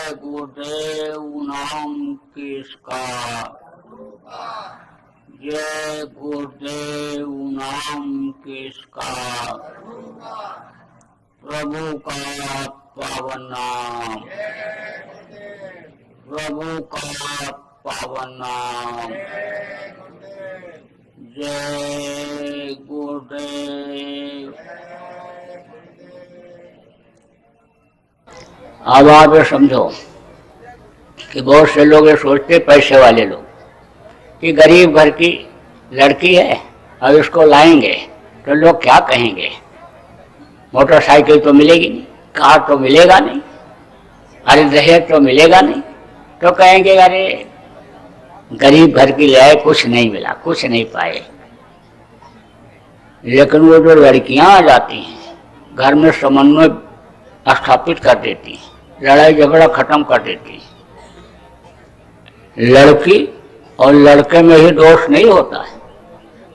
जय गुरुदेव नाम किसका, जय गुरुदेव नाम किसका, प्रभु का पावन नाम, प्रभु का पावन नाम, जय गुरुदेव। अब आप ये समझो कि बहुत से लोग ये सोचते, पैसे वाले लोग, कि गरीब घर की लड़की है और इसको लाएंगे तो लोग क्या कहेंगे, मोटरसाइकिल तो मिलेगी नहीं, कार तो मिलेगा नहीं, अरे दहेज तो मिलेगा नहीं, तो कहेंगे अरे गरीब घर की लाए, कुछ नहीं मिला, कुछ नहीं पाए। लेकिन वो जो लड़कियां आ जाती हैं घर में समन्वय स्थापित कर देती हैं, लड़ाई झगड़ा खत्म कर देती हैं। लड़की और लड़के में ही दोष नहीं होता है,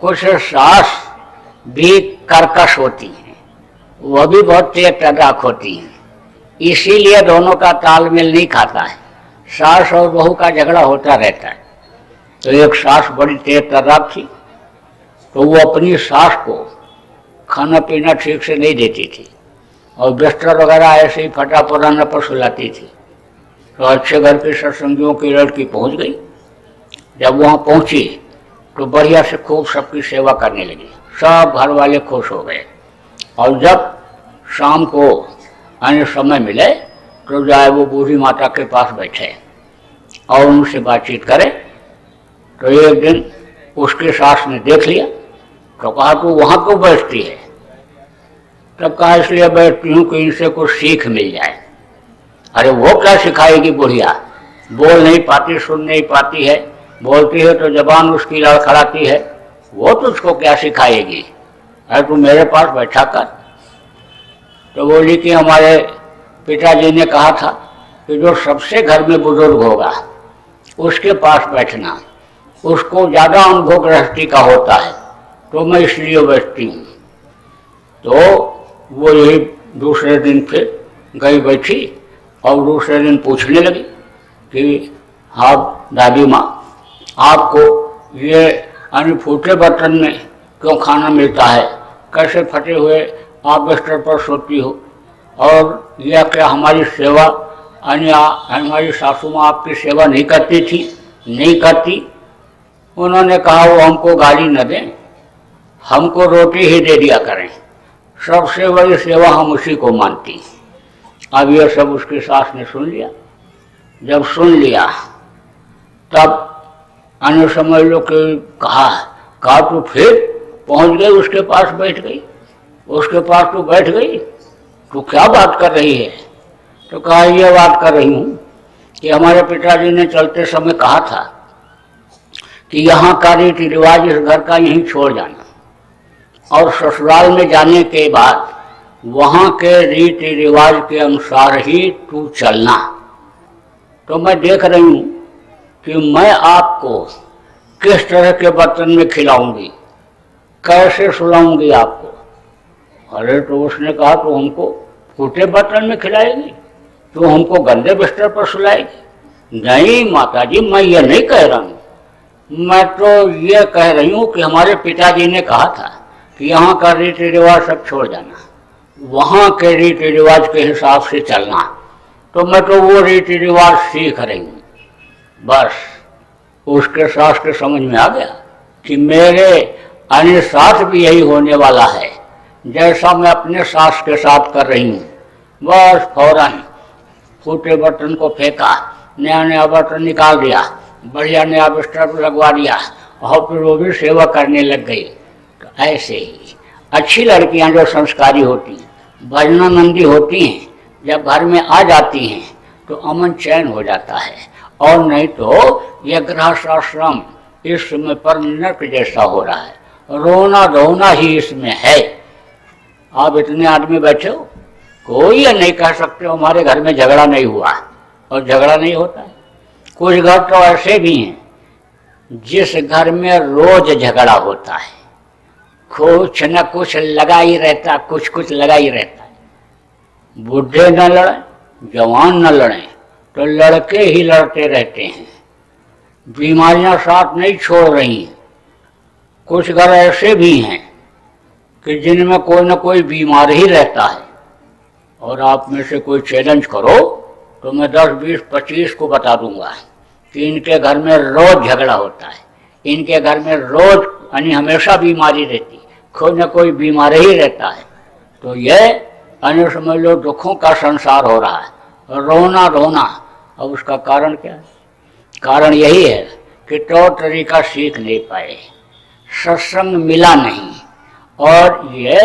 कुछ सास भी कर्कश होती हैं, वह भी बहुत तेज तर्राक होती हैं, इसीलिए दोनों का तालमेल नहीं खाता है, सास और बहू का झगड़ा होता रहता है। तो एक सास बड़ी तेज तर्राक थी, तो वो अपनी सास को खाना पीना ठीक से नहीं देती थी और बिस्तर वगैरह ऐसे ही फटा पुराना पर सुलाती थी। तो अच्छे घर के सत्संगियों की लड़की पहुंच गई। जब वहां पहुंची तो बढ़िया से खूब सबकी सेवा करने लगी, सब घर वाले खुश हो गए। और जब शाम को अन्य समय मिले तो जाए वो बूढ़ी माता के पास बैठे और उनसे बातचीत करे। तो एक दिन उसकी सास ने देख लिया तो कहा तू वहां क्यों बैठती है? तब कहा इसलिए बैठती हूँ कि इनसे कुछ सीख मिल जाए। अरे वो क्या सिखाएगी बुढ़िया, बोल नहीं पाती, सुन नहीं पाती है, बोलती है तो जबान उसकी लड़खड़ाती है, वो तुझको क्या सिखाएगी, अरे तू मेरे पास बैठा कर। तो बोली कि हमारे पिताजी ने कहा था कि जो सबसे घर में बुजुर्ग होगा उसके पास बैठना, उसको ज़्यादा अनुभव गृहस्थी का होता है, तो मैं इसलिए बैठती हूँ। तो वो यही दूसरे दिन फिर गई बैठी और दूसरे दिन पूछने लगी कि हाँ दादी माँ, आपको ये फूटे बर्तन में क्यों खाना मिलता है, कैसे फटे हुए आप बिस्तर पर सोती हो, और यह क्या हमारी सेवा हमारी सासू माँ आपकी सेवा नहीं करती थी? नहीं करती। उन्होंने कहा वो हमको गाली न दें, हमको रोटी ही दे दिया करें, सबसे बड़ी सेवा हम उसी को मानती। अब यह सब उसकी सास ने सुन लिया। जब सुन लिया तब अन्य समय लोग कहा तू फिर पहुंच गई, उसके पास बैठ गई, उसके पास तू बैठ गई, तू क्या बात कर रही है? तो कहा यह बात कर रही हूँ कि हमारे पिताजी ने चलते समय कहा था कि यहाँ का रीति रिवाज इस घर का यहीं छोड़ जाना और ससुराल में जाने के बाद वहाँ के रीति रिवाज के अनुसार ही तू चलना। तो मैं देख रही हूँ कि मैं आपको किस तरह के बर्तन में खिलाऊंगी, कैसे सुलाऊंगी आपको। अरे तो उसने कहा तो हमको फूटे बर्तन में खिलाएगी, तो हमको गंदे बिस्तर पर सुलाएगी? नहीं माताजी, मैं ये नहीं कह रहा हूँ, मैं तो ये कह रही हूँ कि हमारे पिताजी ने कहा था कि यहाँ का रीति रिवाज सब छोड़ जाना, वहाँ के रीति रिवाज के हिसाब से चलना। तो मैं तो वो रीति रिवाज सीख रही हूँ। बस उसके सास के समझ में आ गया कि मेरे अन्य साथ भी यही होने वाला है, जैसा मैं अपने सास के साथ कर रही हूँ। बस फौरन फूटे बर्तन को फेंका, नया नया बर्तन निकाल दिया, बढ़िया नया बिस्तर लगवा दिया और फिर वो भी सेवा करने लग गई। तो ऐसे ही अच्छी लड़कियां जो संस्कारी होती हैं, भजनानंदी होती हैं, जब घर में आ जाती हैं तो अमन चैन हो जाता है। और नहीं तो यह गृहस्थाश्रम इस समय पर नरक जैसा हो रहा है, रोना धोना ही इसमें है। आप इतने आदमी बैठे हो, कोई ये नहीं कह सकते हमारे घर में झगड़ा नहीं हुआ, और झगड़ा नहीं होता है। कुछ घर तो ऐसे भी हैं जिस घर में रोज झगड़ा होता है, कुछ न कुछ लगा ही रहता, कुछ लगा ही रहता है। बूढ़े न लड़े, जवान न लड़े, तो लड़के ही लड़ते रहते हैं, बीमारियां साथ नहीं छोड़ रही। कुछ घर ऐसे भी हैं कि जिनमें कोई ना कोई बीमार ही रहता है, और आप में से कोई चैलेंज करो तो मैं 10, 20, 25 को बता दूंगा कि इनके घर में रोज झगड़ा होता है, इनके घर में रोज यानी हमेशा बीमारी रहती, कोई ना कोई बीमार ही रहता है। तो यह अन्य समझ लो दुखों का संसार हो रहा है, रोना रोना। अब उसका कारण क्या है? कारण यही है कि तौर तरीका सीख नहीं पाए, सत्संग मिला नहीं, और ये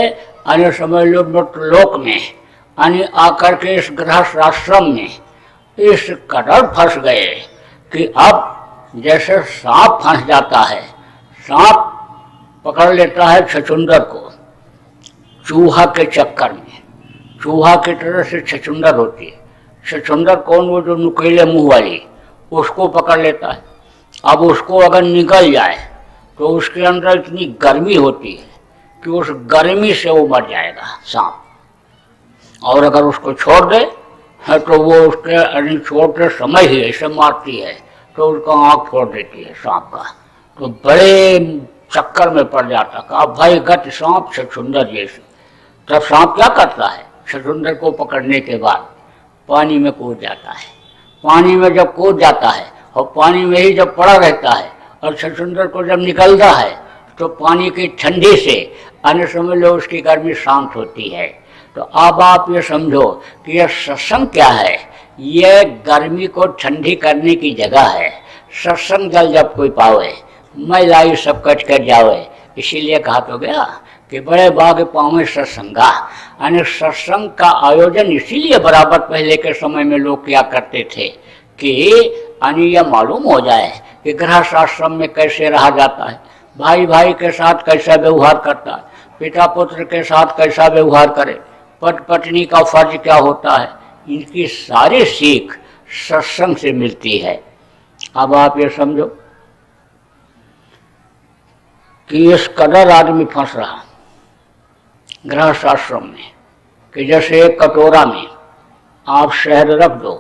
अन्य समझ लो लोक में यानी आकर के इस गृहस्थ आश्रम में इस कदर फंस गए कि अब जैसे सांप फंस जाता है, सांप पकड़ लेता है छछुंदर को चूहा के चक्कर में, चूहा की तरह से छछुंदर होती है। छछुंदर कौन? वो जो नुकीले मुंह वाली, उसको पकड़ लेता है। अब उसको अगर निकल जाए तो उसके अंदर इतनी गर्मी होती है कि उस गर्मी से वो मर जाएगा सांप, और अगर उसको छोड़ दे है तो वो उसके छोड़ते समय ही ऐसे मारती है तो उसका आँख फोड़ देती है सांप का। तो बड़े चक्कर में पड़ जाता, कहा भाई गत सांप छछुंदर जैसे। तब सांप क्या करता है? छछुंदर को पकड़ने के बाद पानी में कूद जाता है। पानी में जब कूद जाता है और पानी में ही जब पड़ा रहता है और छछुंदर को जब निकलता है तो पानी की ठंडी से अन्य समझ लो उसकी गर्मी शांत होती है। तो अब आप ये समझो कि यह सत्संग क्या है? यह गर्मी को ठंडी करने की जगह है। सत्संग जल जब कोई पावे, मैं लाई सब कट कर जावे। इसीलिए कहा तो गया कि बड़े बाग पावे सत्संगा, यानी सत्संग का आयोजन इसीलिए बराबर पहले के समय में लोग किया करते थे कि यानी यह मालूम हो जाए कि गृहस्थ आश्रम में कैसे रहा जाता है, भाई भाई के साथ कैसा व्यवहार करता है, पिता पुत्र के साथ कैसा व्यवहार करे, पति पत्नी का फर्ज क्या होता है। इनकी सारी सीख सत्संग से मिलती है। अब आप ये समझो कि इस कदर आदमी फंस रहा गृहस्थ आश्रम में कि जैसे एक कटोरा में आप शहद रख दो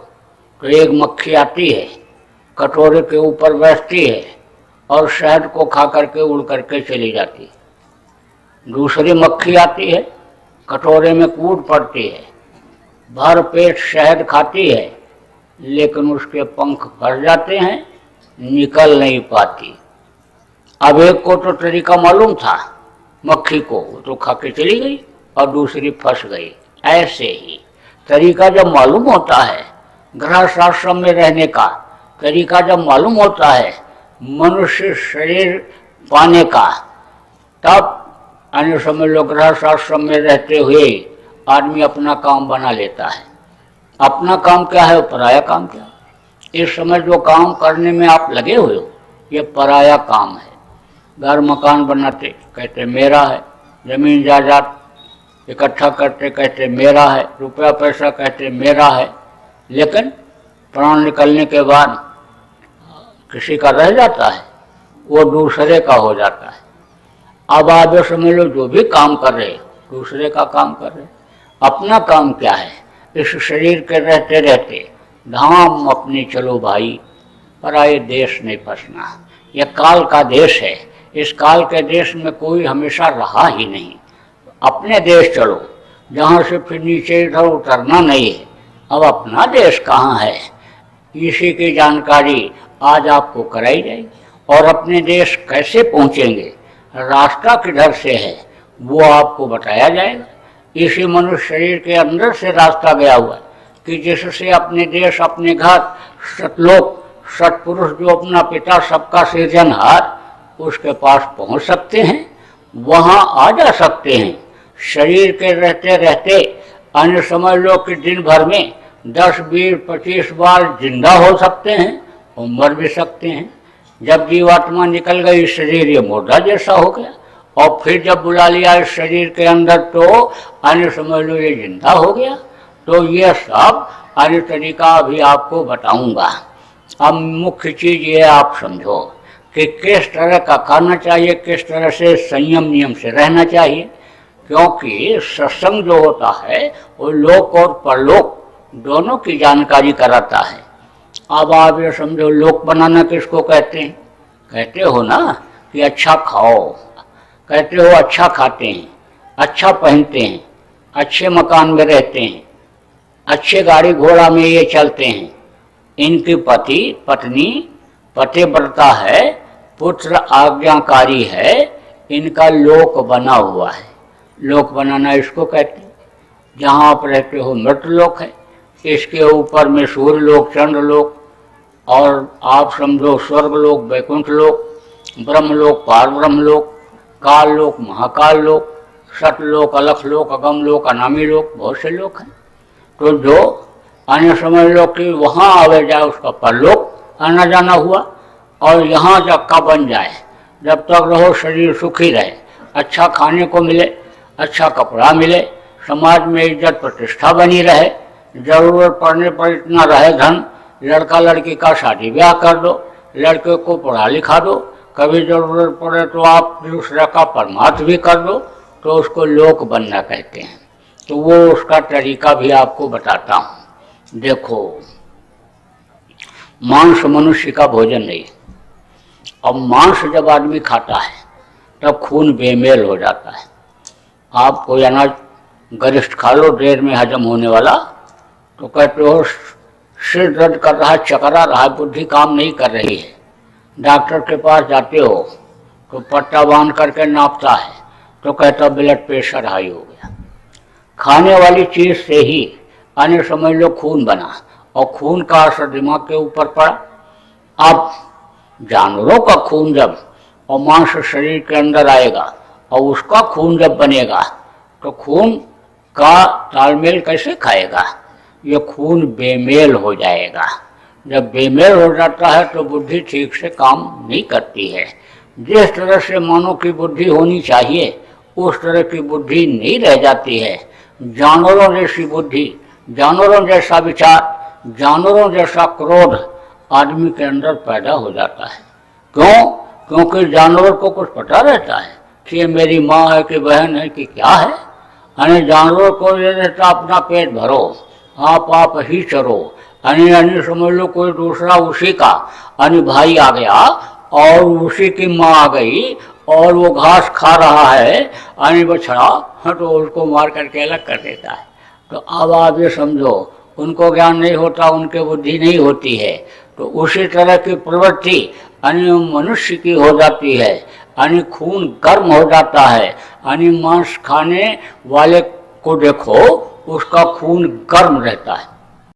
तो एक मक्खी आती है, कटोरे के ऊपर बैठती है और शहद को खा करके उड़ करके चली जाती है। दूसरी मक्खी आती है, कटोरे में कूद पड़ती है, भर पेट शहद खाती है, लेकिन उसके पंख फट जाते हैं, निकल नहीं पाती। अब एक को तो तरीका मालूम था मक्खी को, तो खा के चली गई और दूसरी फंस गई। ऐसे ही तरीका जब मालूम होता है गृहस्थ आश्रम में रहने का, तरीका जब मालूम होता है मनुष्य शरीर पाने का, तब अन्य समझ लो गृहस्थ आश्रम में रहते हुए आदमी अपना काम बना लेता है। अपना काम क्या है? पराया काम क्या है? इस समय जो काम करने में आप लगे हुए हो ये पराया काम है। घर मकान बनाते कहते मेरा है, जमीन जायदाद इकट्ठा करते कहते मेरा है, रुपया पैसा कहते मेरा है, लेकिन प्राण निकलने के बाद किसी का रह जाता है, वो दूसरे का हो जाता है। अब आप ये समझ लो जो भी काम कर रहे दूसरे का काम कर रहे, अपना काम क्या है? इस शरीर के रहते रहते धाम अपनी चलो भाई, पराये देश नहीं फंसना। यह काल का देश है, इस काल के देश में कोई हमेशा रहा ही नहीं। अपने देश चलो जहाँ से फिर नीचे इधर उतरना नहीं है। अब अपना देश कहाँ है इसी की जानकारी आज आपको कराई जाएगी। और अपने देश कैसे पहुँचेंगे, रास्ता किधर से है वो आपको बताया जाएगा। इसी मनुष्य शरीर के अंदर से रास्ता गया हुआ है कि जिससे अपने देश, अपने घर, सतलोक, सतपुरुष जो अपना पिता सबका सृजनहार, उसके पास पहुंच सकते हैं, वहां आ जा सकते हैं। शरीर के रहते रहते अन्य समझ लो कि दिन भर में 10, 20, 25 बार जिंदा हो सकते हैं और मर भी सकते हैं। जब जीवात्मा निकल गई शरीर ये मुर्दा जैसा हो गया, और फिर जब बुला लिया इस शरीर के अंदर तो अन्य समझ लो ये जिंदा हो गया। तो ये सब अन्य तरीका अभी आपको बताऊंगा। अब मुख्य चीज ये आप समझो कि किस तरह का करना चाहिए, किस तरह से संयम नियम से रहना चाहिए, क्योंकि सत्संग जो होता है वो लोक और परलोक दोनों की जानकारी कराता है। अब आप ये समझो लोक बनाना किसको कहते हैं? कहते हो ना कि अच्छा खाओ, कहते हो अच्छा खाते हैं, अच्छा पहनते हैं, अच्छे मकान में रहते हैं, अच्छे गाड़ी घोड़ा में ये चलते हैं, इनकी पति पत्नी पतिव्रता है, पुत्र आज्ञाकारी है, इनका लोक बना हुआ है। लोक बनाना इसको कहते हैं। जहाँ आप रहते हो मृतलोक है, इसके ऊपर में सूर्य लोक, चंद्र लोक, और आप समझो स्वर्ग लोक, वैकुंठ लोक, ब्रह्मलोक, पार ब्रह्मलोक, काल लोक, महाकाल लोक, सतलोक, अलख लोक, अगम लोक, अनामी लोक, बहुत से लोक हैं। तो जो अन्य समझ लो कि वहाँ आवे जाए उसका परलोक आना जाना हुआ, और यहाँ जब का बन जाए, जब तक रहो शरीर सुखी रहे, अच्छा खाने को मिले, अच्छा कपड़ा मिले, समाज में इज्जत प्रतिष्ठा बनी रहे, जरूरत पड़ने पर इतना रहे धन, लड़का लड़की का शादी ब्याह कर दो, लड़के को पढ़ा लिखा दो, कभी जरूरत पड़े तो आप दूसरा का परमार्थ भी कर दो, तो उसको लोक बनना कहते हैं। तो वो उसका तरीका भी आपको बताता हूँ। देखो, मांस मनुष्य का भोजन नहीं। अब मांस जब आदमी खाता है तब खून बेमेल हो जाता है। आप कोई अनाज गरिष्ठ खा लो, देर में हजम होने वाला, तो कहते हो सिर दर्द कर रहा है, चकरा रहा है, बुद्धि काम नहीं कर रही है। डॉक्टर के पास जाते हो तो पट्टा बांध करके नापता है, तो कहता ब्लड प्रेशर हाई हो गया। खाने वाली चीज से ही अन्य समझ लो खून बना, और खून का असर दिमाग के ऊपर पड़ा। अब जानवरों का खून जब और मांस शरीर के अंदर आएगा और उसका खून जब बनेगा, तो खून का तालमेल कैसे खाएगा? ये खून बेमेल हो जाएगा। जब बेमेल हो जाता है तो बुद्धि ठीक से काम नहीं करती है। जिस तरह से मानव की बुद्धि होनी चाहिए उस तरह की बुद्धि नहीं रह जाती है। जानवरों जैसी बुद्धि, जानवरों जैसा विचार, जानवरों जैसा क्रोध आदमी के अंदर पैदा हो जाता है। क्यों? क्योंकि जानवर को कुछ पता रहता है कि ये मेरी माँ है कि बहन है कि क्या है। यानी जानवर को ये रहता अपना पेट भरो, आप ही चरो, यानी समझ लो कोई दूसरा उसी का यानी भाई आ गया और उसी की माँ आ गई और वो घास खा रहा है यानी बछड़ा, तो उसको मार करके अलग कर देता है। तो अब आप ये समझो, उनको ज्ञान नहीं होता, उनके बुद्धि नहीं होती है, तो उसी तरह की प्रवृत्ति यानी मनुष्य की हो जाती है। यानी खून गर्म हो जाता है, यानी मांस खाने वाले को देखो उसका खून गर्म रहता है।